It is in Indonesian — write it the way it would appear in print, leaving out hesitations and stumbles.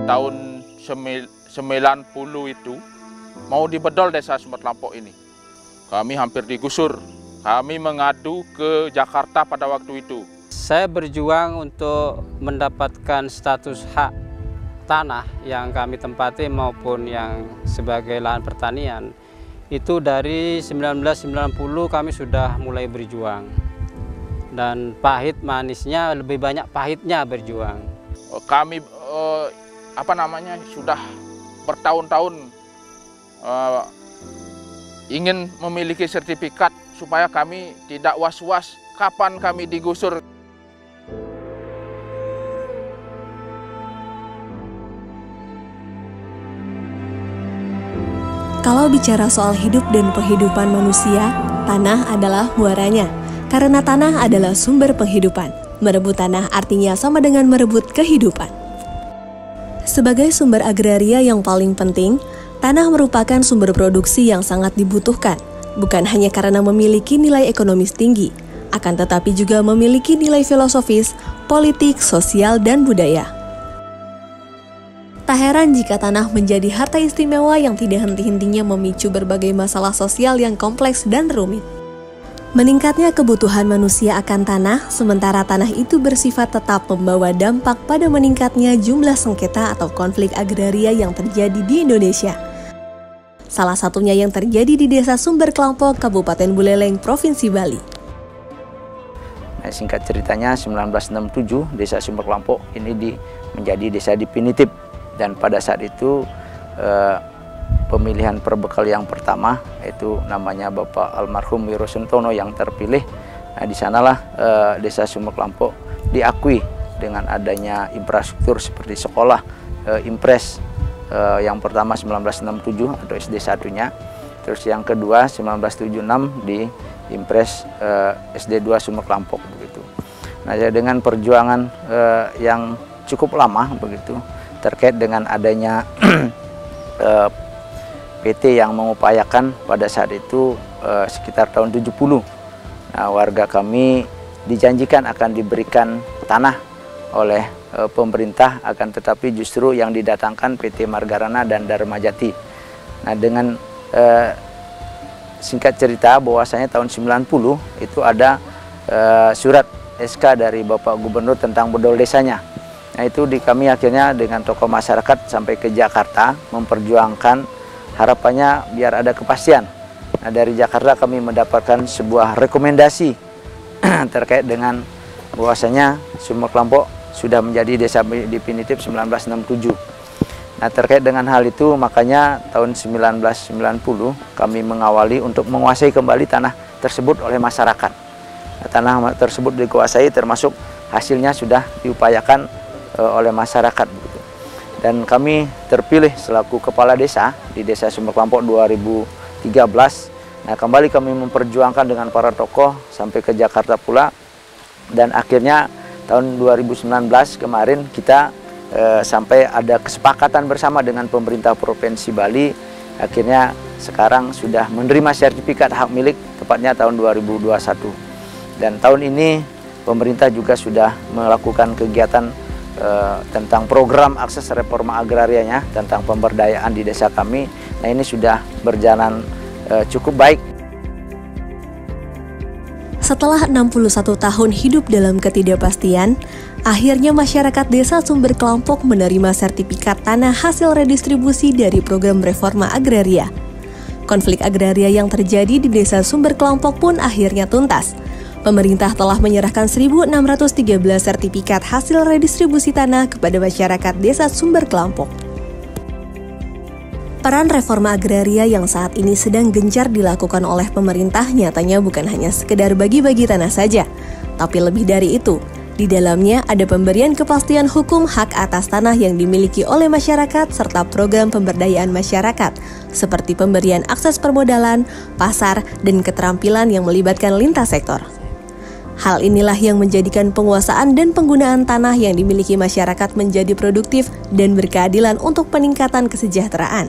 tahun 90 itu mau dibedol desa Sumber Kelampok ini. Kami hampir digusur. Kami mengadu ke Jakarta pada waktu itu. Saya berjuang untuk mendapatkan status hak tanah yang kami tempati maupun yang sebagai lahan pertanian. Itu dari 1990 kami sudah mulai berjuang. Dan pahit manisnya, lebih banyak pahitnya berjuang. Kami sudah bertahun-tahun ingin memiliki sertifikat supaya kami tidak was-was kapan kami digusur. Kalau bicara soal hidup dan penghidupan manusia, tanah adalah muaranya. Karena tanah adalah sumber penghidupan. Merebut tanah artinya sama dengan merebut kehidupan. Sebagai sumber agraria yang paling penting, tanah merupakan sumber produksi yang sangat dibutuhkan, bukan hanya karena memiliki nilai ekonomis tinggi, akan tetapi juga memiliki nilai filosofis, politik, sosial, dan budaya. Tak heran jika tanah menjadi harta istimewa yang tidak henti-hentinya memicu berbagai masalah sosial yang kompleks dan rumit. Meningkatnya kebutuhan manusia akan tanah, sementara tanah itu bersifat tetap membawa dampak pada meningkatnya jumlah sengketa atau konflik agraria yang terjadi di Indonesia. Salah satunya yang terjadi di Desa Sumber Kelampok, Kabupaten Buleleng, Provinsi Bali. Nah, singkat ceritanya 1967 Desa Sumber Kelampok ini menjadi desa definitif, dan pada saat itu pemilihan perbekal yang pertama itu namanya Bapak almarhum Wiro Suntono yang terpilih. Nah, di sanalah Desa Sumber Kelampok diakui dengan adanya infrastruktur seperti sekolah, Impres yang pertama 1967 atau SD satunya, terus yang kedua 1976 di Impres SD 2 Sumber Kelampok begitu. Nah, dengan perjuangan yang cukup lama begitu terkait dengan adanya PT yang mengupayakan pada saat itu sekitar tahun 70. Nah, warga kami dijanjikan akan diberikan tanah oleh pemerintah, akan tetapi justru yang didatangkan PT Margarana dan Dharma Jati. Nah, dengan singkat cerita bahwasanya tahun 90 itu ada surat SK dari Bapak Gubernur tentang bedol desanya. Nah, itu kami akhirnya dengan tokoh masyarakat sampai ke Jakarta memperjuangkan harapannya biar ada kepastian. Nah, dari Jakarta kami mendapatkan sebuah rekomendasi terkait dengan bahwasanya Sumber Kelampok sudah menjadi desa definitif 1967. Nah, terkait dengan hal itu makanya tahun 1990 kami mengawali untuk menguasai kembali tanah tersebut oleh masyarakat. Nah, tanah tersebut dikuasai termasuk hasilnya sudah diupayakan oleh masyarakat begitu. Dan kami terpilih selaku kepala desa di Desa Sumber Kelampok 2013. Nah, kembali kami memperjuangkan dengan para tokoh sampai ke Jakarta pula, dan akhirnya tahun 2019 kemarin kita sampai ada kesepakatan bersama dengan pemerintah Provinsi Bali. Akhirnya sekarang sudah menerima sertifikat hak milik tepatnya tahun 2021. Dan tahun ini pemerintah juga sudah melakukan kegiatan tentang program akses reforma agrarianya tentang pemberdayaan di desa kami. Nah, ini sudah berjalan cukup baik. Setelah 61 tahun hidup dalam ketidakpastian, akhirnya masyarakat Desa Sumber Kelampok menerima sertifikat tanah hasil redistribusi dari program reforma agraria. Konflik agraria yang terjadi di Desa Sumber Kelampok pun akhirnya tuntas. Pemerintah telah menyerahkan 1.613 sertifikat hasil redistribusi tanah kepada masyarakat Desa Sumber Kelampok. Peran reforma agraria yang saat ini sedang gencar dilakukan oleh pemerintah nyatanya bukan hanya sekedar bagi-bagi tanah saja, tapi lebih dari itu. Di dalamnya ada pemberian kepastian hukum hak atas tanah yang dimiliki oleh masyarakat serta program pemberdayaan masyarakat, seperti pemberian akses permodalan, pasar, dan keterampilan yang melibatkan lintas sektor. Hal inilah yang menjadikan penguasaan dan penggunaan tanah yang dimiliki masyarakat menjadi produktif dan berkeadilan untuk peningkatan kesejahteraan.